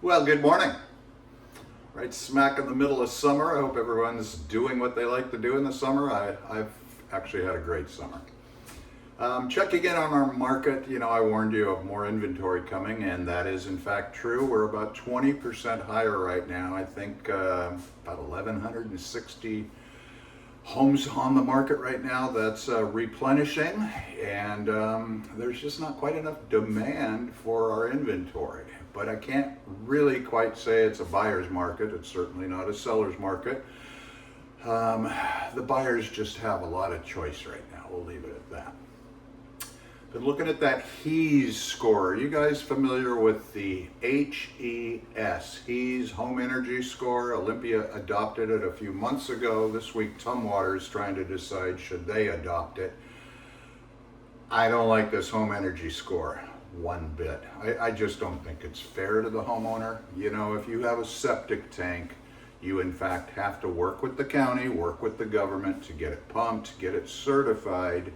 Well, good morning. Right smack in the middle of summer. I hope everyone's doing what they like to do in the summer. I've actually had a great summer. Checking in on our market, I warned you of more inventory coming, and that is in fact true. We're about 20% higher right now. I think about 1,160 homes on the market right now. That's replenishing, and there's just not quite enough demand for our inventory. But I can't really quite say it's a buyer's market. It's certainly not a seller's market. The buyers just have a lot of choice right now. We'll leave it at that. Been looking at that HEES score. Are you guys familiar with the HES, HEES Home Energy Score? Olympia adopted it a few months ago. This week, Tumwater is trying to decide should they adopt it. I don't like this home energy score one bit. I just don't think it's fair to the homeowner. If you have a septic tank, you in fact have to work with the county, work with the government to get it pumped, get it certified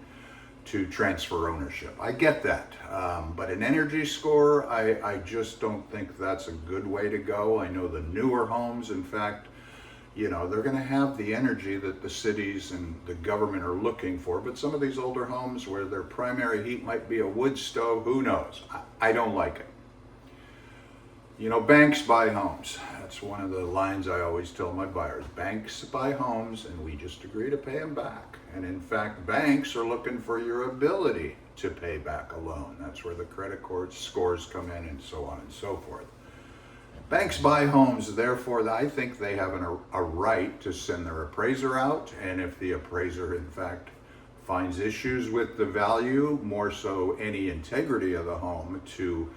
to transfer ownership. I get that. But an energy score, I just don't think that's a good way to go. I know the newer homes, in fact, they're going to have the energy that the cities and the government are looking for. But some of these older homes where their primary heat might be a wood stove, who knows? I don't like it. Banks buy homes. That's one of the lines I always tell my buyers. Banks buy homes and we just agree to pay them back. And in fact, banks are looking for your ability to pay back a loan. That's where the credit scores come in and so on and so forth. Banks buy homes, therefore I think they have a right to send their appraiser out, and if the appraiser in fact finds issues with the value, more so any integrity of the home to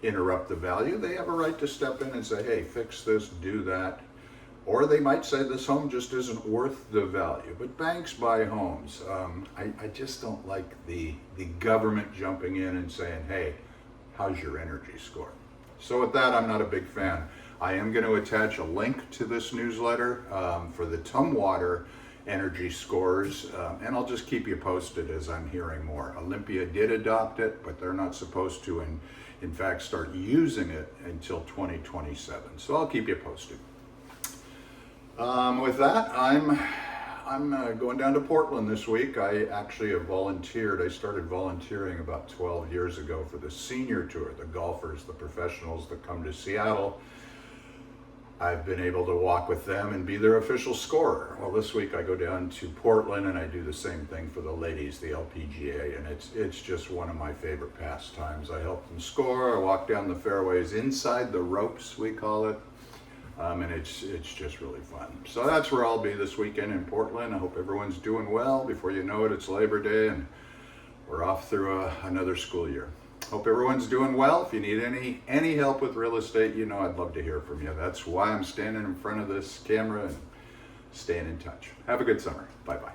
interrupt the value, they have a right to step in and say, hey, fix this, do that. Or they might say this home just isn't worth the value. But banks buy homes. I just don't like the government jumping in and saying, hey, how's your energy score? So with that, I'm not a big fan. I am going to attach a link to this newsletter for the Tumwater energy scores, and I'll just keep you posted as I'm hearing more. Olympia did adopt it, but they're not supposed to, in fact, start using it until 2027. So I'll keep you posted. With that, I'm going down to Portland this week. I actually have volunteered. I started volunteering about 12 years ago for the senior tour, the golfers, the professionals that come to Seattle. I've been able to walk with them and be their official scorer. Well, this week I go down to Portland and I do the same thing for the ladies, the LPGA, and it's just one of my favorite pastimes. I help them score. I walk down the fairways inside the ropes, we call it. And it's just really fun. So that's where I'll be this weekend in Portland. I hope everyone's doing well. Before you know it, it's Labor Day and we're off through another school year. Hope everyone's doing well. If you need any help with real estate, I'd love to hear from you. That's why I'm standing in front of this camera and staying in touch. Have a good summer. Bye-bye.